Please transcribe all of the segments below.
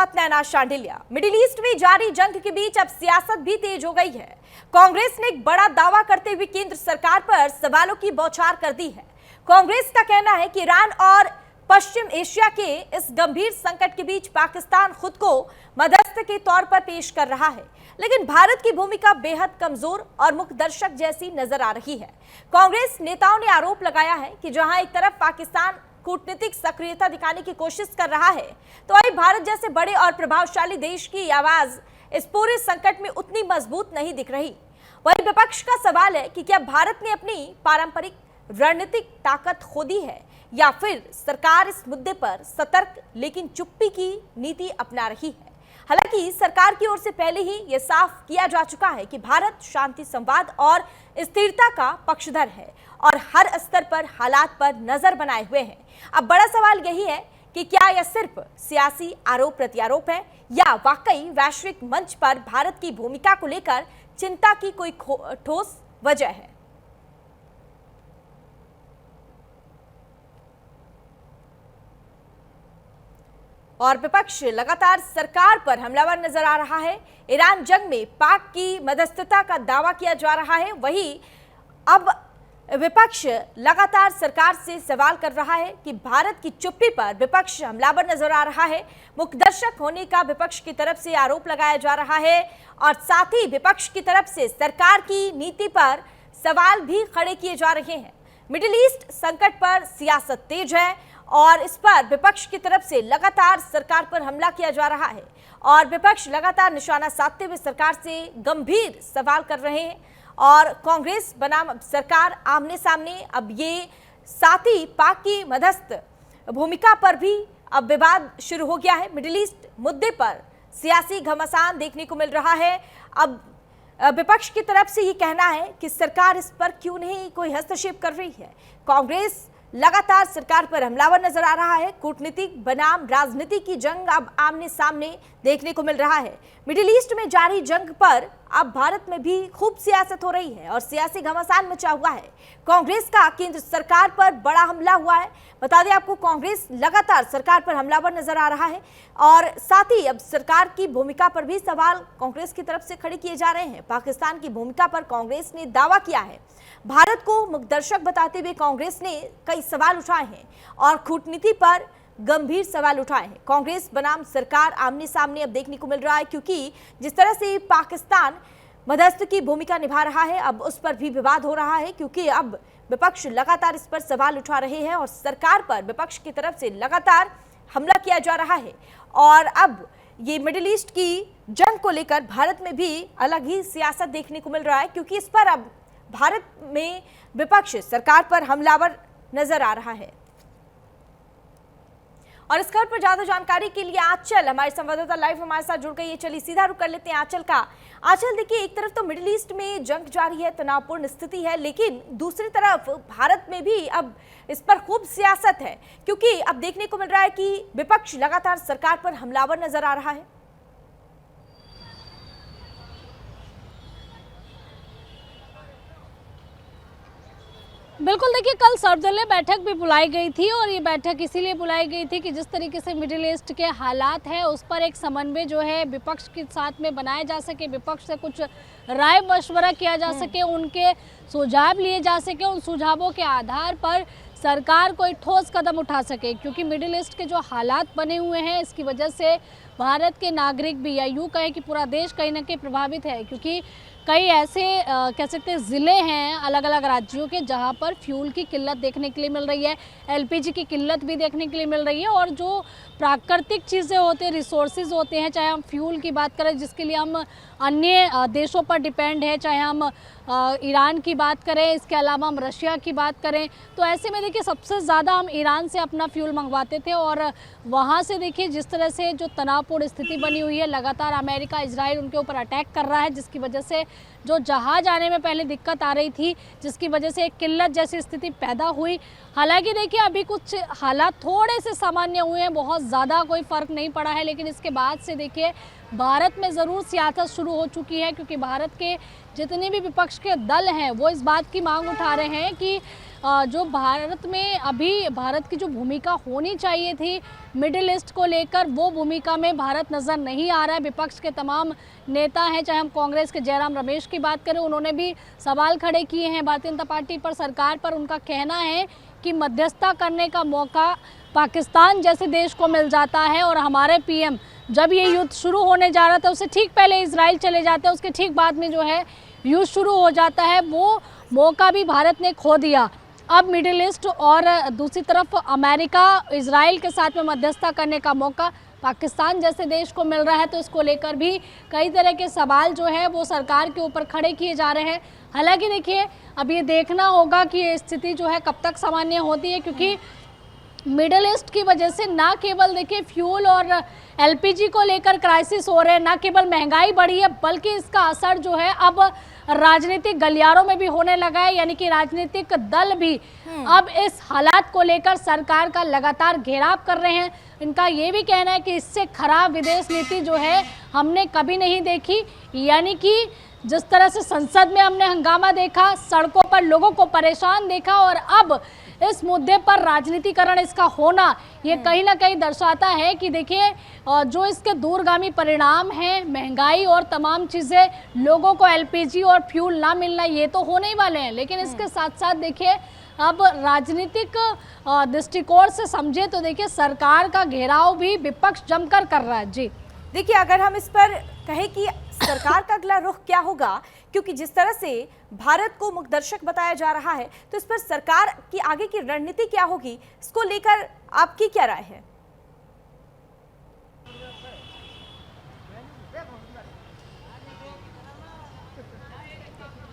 साथ नैना Shandilya. Middle east में जारी जंग के बीच अब सियासत भी तेज हो गई है। कांग्रेस ने एक बड़ा दावा करते हुए केंद्र सरकार पर सवालों की बौछार कर दी है। कांग्रेस का कहना है कि ईरान और पश्चिम एशिया के इस गंभीर संकट के बीच पाकिस्तान खुद को मध्यस्थ के तौर पर पेश कर रहा है, लेकिन भारत की भूमिका बेहद कमजोर और मुखदर्शक जैसी नजर आ रही है। कांग्रेस नेताओं ने आरोप लगाया है कि जहां एक तरफ पाकिस्तान कूटनीतिक सक्रियता दिखाने की कोशिश कर रहा है, तो वहीं भारत जैसे बड़े और प्रभावशाली देश की आवाज इस पूरे संकट में उतनी मजबूत नहीं दिख रही। वहीं विपक्ष का सवाल है कि क्या भारत ने अपनी पारंपरिक रणनीतिक ताकत खो दी है या फिर सरकार इस मुद्दे पर सतर्क लेकिन चुप्पी की नीति अपना रही है। हालांकि सरकार की ओर से पहले ही यह साफ किया जा चुका है कि भारत शांति, संवाद और स्थिरता का पक्षधर है और हर स्तर पर हालात पर नजर बनाए हुए है। अब बड़ा सवाल यही है कि क्या यह सिर्फ सियासी आरोप प्रत्यारोप है या वाकई वैश्विक मंच पर भारत की भूमिका को लेकर चिंता की कोई ठोस वजह है। और विपक्ष लगातार सरकार पर हमलावर नजर आ रहा है। ईरान जंग में पाक की मध्यस्थता का दावा किया जा रहा है। वहीं अब विपक्ष लगातार सरकार से सवाल कर रहा है कि भारत की चुप्पी पर विपक्ष हमलावर नजर आ रहा है। मुखदर्शक होने का विपक्ष की तरफ से आरोप लगाया जा रहा है और साथ ही विपक्ष की तरफ से सरकार की नीति पर सवाल भी खड़े किए जा रहे हैं। मिडिल ईस्ट संकट पर सियासत तेज है और इस पर विपक्ष की तरफ से लगातार सरकार पर हमला किया जा रहा है और विपक्ष लगातार निशाना साधते हुए सरकार से गंभीर सवाल कर रहे हैं और कांग्रेस बनाम सरकार आमने सामने। अब ये साथ ही पाक की मध्यस्थ भूमिका पर भी अब विवाद शुरू हो गया है। मिडिल ईस्ट मुद्दे पर सियासी घमासान देखने को मिल रहा है। अब विपक्ष की तरफ से ये कहना है कि सरकार इस पर क्यों नहीं कोई हस्तक्षेप कर रही है। कांग्रेस लगातार सरकार पर हमलावर नजर आ रहा है। कूटनीतिक बनाम राजनीति की जंग अब आमने सामने देखने को मिल रहा है। मिडिल ईस्ट में जारी जंग पर अब भारत में भी खूब सियासत हो रही है और सियासी घमासान मचा हुआ है। कांग्रेस का केंद्र सरकार पर बड़ा हमला हुआ है। बता दें आपको, कांग्रेस लगातार सरकार पर हमलावर नजर आ रहा है और साथ ही अब सरकार की भूमिका पर भी सवाल कांग्रेस की तरफ से खड़े किए जा रहे हैं। पाकिस्तान की भूमिका पर कांग्रेस ने दावा किया है। भारत को मुखदर्शक बताते हुए कांग्रेस ने कई सवाल उठाए हैं और कूटनीति पर गंभीर सवाल उठाए हैं। कांग्रेस बनाम सरकार आमने सामने अब देखने को मिल रहा है, क्योंकि जिस तरह से पाकिस्तान मध्यस्थ की भूमिका निभा रहा है, अब उस पर भी विवाद हो रहा है, क्योंकि अब विपक्ष लगातार इस पर सवाल उठा रहे हैं और सरकार पर विपक्ष की तरफ से लगातार हमला किया जा रहा है। और अब ये मिडिल ईस्ट की जंग को लेकर भारत में भी अलग ही सियासत देखने को मिल रहा है, क्योंकि इस पर अब भारत में विपक्ष सरकार पर हमलावर नजर आ रहा है। और इस खबर पर ज्यादा जानकारी के लिए आंचल हमारे संवाददाता लाइव हमारे साथ जुड़ गई है। चलिए सीधा रुक कर लेते हैं आंचल का। आंचल, देखिए, एक तरफ तो मिडिल ईस्ट में जंग जारी है, तनावपूर्ण स्थिति है, लेकिन दूसरी तरफ भारत में भी अब इस पर खूब सियासत है, क्योंकि अब देखने को मिल रहा है कि विपक्ष लगातार सरकार पर हमलावर नजर आ रहा है। बिल्कुल, देखिए, कल सर्वदलीय बैठक भी बुलाई गई थी और ये बैठक इसीलिए बुलाई गई थी कि जिस तरीके से मिडिल ईस्ट के हालात हैं उस पर एक समन्वय जो है विपक्ष के साथ में बनाया जा सके, विपक्ष से कुछ राय मशवरा किया जा सके, उनके सुझाव लिए जा सके, उन सुझावों के आधार पर सरकार कोई ठोस कदम उठा सके। क्योंकि मिडिल ईस्ट के जो हालात बने हुए हैं इसकी वजह से भारत के नागरिक भी, या यूँ कहें कि पूरा देश कहीं ना कहीं प्रभावित है, क्योंकि कई ऐसे कह सकते हैं ज़िले हैं अलग अलग राज्यों के जहां पर फ्यूल की किल्लत देखने के लिए मिल रही है, एलपीजी की किल्लत भी देखने के लिए मिल रही है और जो प्राकृतिक चीज़ें होती हैं, रिसोर्सेज होते हैं, चाहे हम फ्यूल की बात करें जिसके लिए हम अन्य देशों पर डिपेंड है, चाहे हम ईरान की बात करें, इसके अलावा हम रशिया की बात करें, तो ऐसे में देखिए सबसे ज़्यादा हम ईरान से अपना फ्यूल मंगवाते थे और वहाँ से देखिए जिस तरह से जो तनावपूर्ण स्थिति बनी हुई है, लगातार अमेरिका, इजराइल उनके ऊपर अटैक कर रहा है, जिसकी वजह से जो जहाज आने में पहले दिक्कत आ रही थी, जिसकी वजह से एक किल्लत जैसी स्थिति पैदा हुई। हालांकि देखिए अभी कुछ हालात थोड़े से सामान्य हुए हैं, बहुत ज़्यादा कोई फ़र्क नहीं पड़ा है, लेकिन इसके बाद से देखिए भारत में ज़रूर सियासत शुरू हो चुकी है, क्योंकि भारत के जितने भी विपक्ष के दल हैं वो इस बात की मांग उठा रहे हैं कि जो भारत में अभी भारत की जो भूमिका होनी चाहिए थी मिडिल ईस्ट को लेकर, वो भूमिका में भारत नज़र नहीं आ रहा है। विपक्ष के तमाम नेता हैं, चाहे हम कांग्रेस के जयराम रमेश की बात करें, उन्होंने भी सवाल खड़े किए हैं भारतीय जनता पार्टी पर, सरकार पर। उनका कहना है कि मध्यस्थता करने का मौका पाकिस्तान जैसे देश को मिल जाता है और हमारे पीएम जब ये युद्ध शुरू होने जा रहा था उससे ठीक पहले इजराइल चले जाते हैं, उसके ठीक बाद में जो है युद्ध शुरू हो जाता है, वो मौका भी भारत ने खो दिया। अब मिडिल ईस्ट और दूसरी तरफ अमेरिका इजराइल के साथ में मध्यस्थता करने का मौका पाकिस्तान जैसे देश को मिल रहा है, तो इसको लेकर भी कई तरह के सवाल जो है वो सरकार के ऊपर खड़े किए जा रहे हैं। हालांकि देखिए अब ये देखना होगा कि ये स्थिति जो है कब तक सामान्य होती है, क्योंकि मिडिल ईस्ट की वजह से ना केवल देखिए फ्यूल और एलपीजी को लेकर क्राइसिस हो रहे हैं, ना केवल महंगाई बढ़ी है, बल्कि इसका असर जो है अब राजनीतिक गलियारों में भी होने लगा है। यानी कि राजनीतिक दल भी अब इस हालात को लेकर सरकार का लगातार घेराव कर रहे हैं। इनका ये भी कहना है कि इससे खराब विदेश नीति जो है हमने कभी नहीं देखी। यानी कि जिस तरह से संसद में हमने हंगामा देखा, सड़कों पर लोगों को परेशान देखा, और अब इस मुद्दे पर राजनीतिकरण इसका होना, ये कहीं ना कहीं दर्शाता है कि देखिए जो इसके दूरगामी परिणाम हैं, महंगाई और तमाम चीज़ें, लोगों को एलपीजी और फ्यूल ना मिलना, ये तो होने ही वाले हैं। लेकिन इसके साथ साथ देखिए अब राजनीतिक दृष्टिकोण से समझे तो देखिए सरकार का घेराव भी विपक्ष जमकर कर रहा है। जी देखिए, अगर हम इस पर कहें कि सरकार का अगला रुख क्या होगा, क्योंकि जिस तरह से भारत को मुखदर्शक बताया जा रहा है, तो इस पर सरकार की आगे की रणनीति क्या होगी, इसको लेकर आपकी क्या राय है?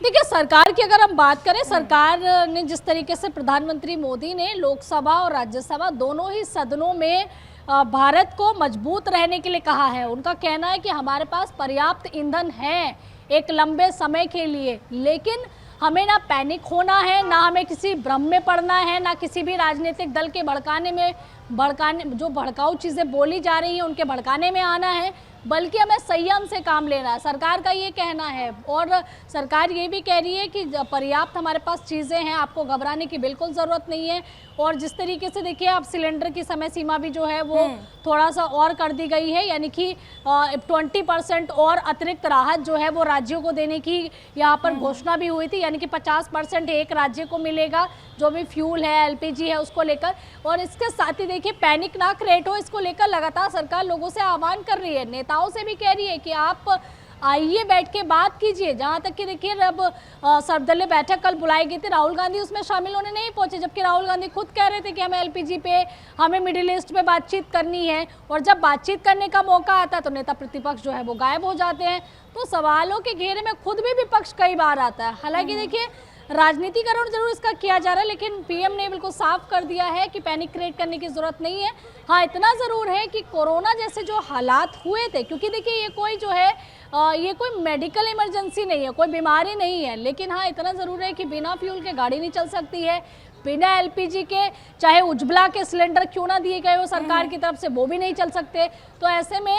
देखिए सरकार की अगर हम बात करें, सरकार ने जिस तरीके से प्रधानमंत्री मोदी ने लोकसभा और राज्यसभा दोनों ही सदनों में भारत को मजबूत रहने के लिए कहा है। उनका कहना है कि हमारे पास पर्याप्त ईंधन है एक लंबे समय के लिए, लेकिन हमें ना पैनिक होना है, ना हमें किसी भ्रम में पड़ना है, ना किसी भी राजनीतिक दल के भड़काने जो भड़काऊ चीज़ें बोली जा रही हैं उनके भड़काने में आना है, बल्कि हमें संयम से काम लेना है, सरकार का ये कहना है। और सरकार ये भी कह रही है कि पर्याप्त हमारे पास चीज़ें हैं, आपको घबराने की बिल्कुल ज़रूरत नहीं है। और जिस तरीके से देखिए अब सिलेंडर की समय सीमा भी जो है वो थोड़ा सा और कर दी गई है, यानी कि 20% और अतिरिक्त राहत जो है वो राज्यों को देने की यहाँ पर घोषणा भी हुई थी, यानी कि 50% एक राज्य को मिलेगा जो भी फ्यूल है, एलपीजी है, उसको लेकर। और इसके साथ ही देखिए पैनिक ना क्रिएट हो, इसको लेकर लगातार सरकार लोगों से आह्वान कर रही है, नेताओं से भी कह रही है कि आप आइए बैठ के बात कीजिए। जहाँ तक कि देखिए अब सर्वदलीय बैठक कल बुलाई गई थी, राहुल गांधी उसमें शामिल होने नहीं पहुंचे, जबकि राहुल गांधी खुद कह रहे थे कि हमें एलपीजी पे, हमें मिडिल ईस्ट पे बातचीत करनी है। और जब बातचीत करने का मौका आता है तो नेता प्रतिपक्ष जो है वो गायब हो जाते हैं। तो सवालों के घेरे में खुद भी विपक्ष कई बार आता है। हालांकि देखिए राजनीतिकरण जरूर इसका किया जा रहा है, लेकिन पीएम ने बिल्कुल साफ कर दिया है कि पैनिक क्रिएट करने की जरूरत नहीं है। हाँ, इतना ज़रूर है कि कोरोना जैसे जो हालात हुए थे, क्योंकि देखिए ये कोई जो है ये कोई मेडिकल इमरजेंसी नहीं है, कोई बीमारी नहीं है, लेकिन हाँ इतना ज़रूर है कि बिना फ्यूल के गाड़ी नहीं चल सकती है, बिना एलपीजी के चाहे उज्ज्वला के सिलेंडर क्यों ना दिए गए हो सरकार की तरफ से, वो भी नहीं चल सकते। तो ऐसे में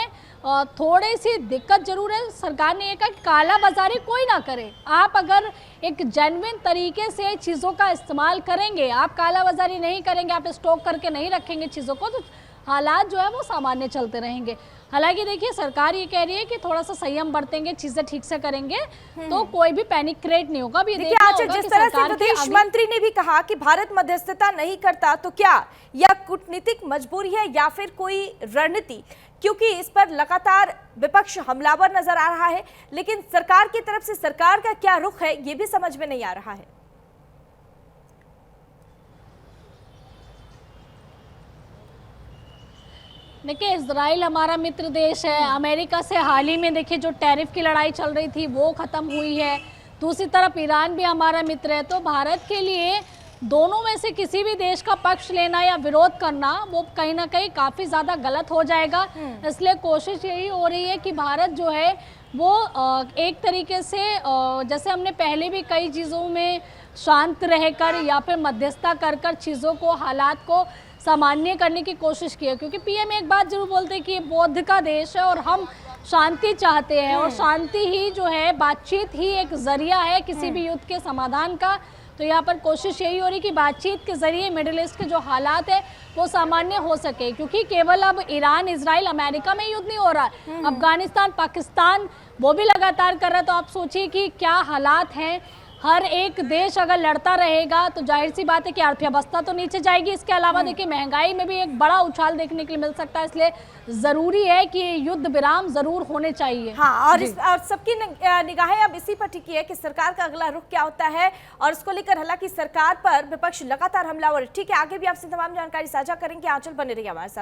थोड़ी सी दिक्कत जरूर है। सरकार ने ये कहा कि काला बाजारी कोई ना करे, आप अगर एक जेन्युइन तरीके से चीज़ों का इस्तेमाल करेंगे, आप काला बाजारी नहीं करेंगे, आप स्टॉक करके नहीं रखेंगे चीज़ों को, तो हालात जो है वो सामान्य चलते रहेंगे। हालांकि देखिए सरकार ये कह रही है कि थोड़ा सा संयम बरतेंगे, चीजें ठीक से करेंगे तो कोई भी पैनिक क्रिएट नहीं होगा। देखिए आज जिस तरह से विदेश मंत्री ने भी कहा कि भारत मध्यस्थता नहीं करता, तो क्या यह कूटनीतिक मजबूरी है या फिर कोई रणनीति, क्योंकि इस पर लगातार विपक्ष हमलावर नजर आ रहा है, लेकिन सरकार की तरफ से सरकार का क्या रुख है ये भी समझ में नहीं आ रहा है। देखिए इजराइल हमारा मित्र देश है, अमेरिका से हाल ही में देखिए जो टैरिफ की लड़ाई चल रही थी वो ख़त्म हुई है, दूसरी तरफ ईरान भी हमारा मित्र है। तो भारत के लिए दोनों में से किसी भी देश का पक्ष लेना या विरोध करना वो कहीं ना कहीं काफ़ी ज़्यादा गलत हो जाएगा। इसलिए कोशिश यही हो रही है कि भारत जो है वो एक तरीके से जैसे हमने पहले भी कई चीज़ों में शांत रहकर या फिर मध्यस्थता कर चीज़ों को, हालात को सामान्य करने की कोशिश की है, क्योंकि पीएम एक बात जरूर बोलते हैं कि ये बौद्ध का देश है और हम शांति चाहते हैं और शांति ही जो है, बातचीत ही एक जरिया है किसी भी युद्ध के समाधान का। तो यहाँ पर कोशिश यही हो रही कि बातचीत के जरिए मिडिल ईस्ट के जो हालात है वो सामान्य हो सके, क्योंकि केवल अब ईरान, इजराइल, अमेरिका में युद्ध नहीं हो रहा है, अफगानिस्तान, पाकिस्तान वो भी लगातार कर रहा है। तो आप सोचिए कि क्या हालात हैं। हर एक देश अगर लड़ता रहेगा तो जाहिर सी बात है कि अर्थव्यवस्था तो नीचे जाएगी। इसके अलावा देखिए महंगाई में भी एक बड़ा उछाल देखने के लिए मिल सकता है, इसलिए जरूरी है कि युद्ध विराम जरूर होने चाहिए। हाँ, और सबकी निगाहें अब इसी पर टिकी है कि सरकार का अगला रुख क्या होता है, और उसको लेकर हालांकि सरकार पर विपक्ष लगातार हमलावर। ठीक है, आगे भी आपसे तमाम जानकारी साझा करेंगे। आंचल बने रहिए हमारे साथ।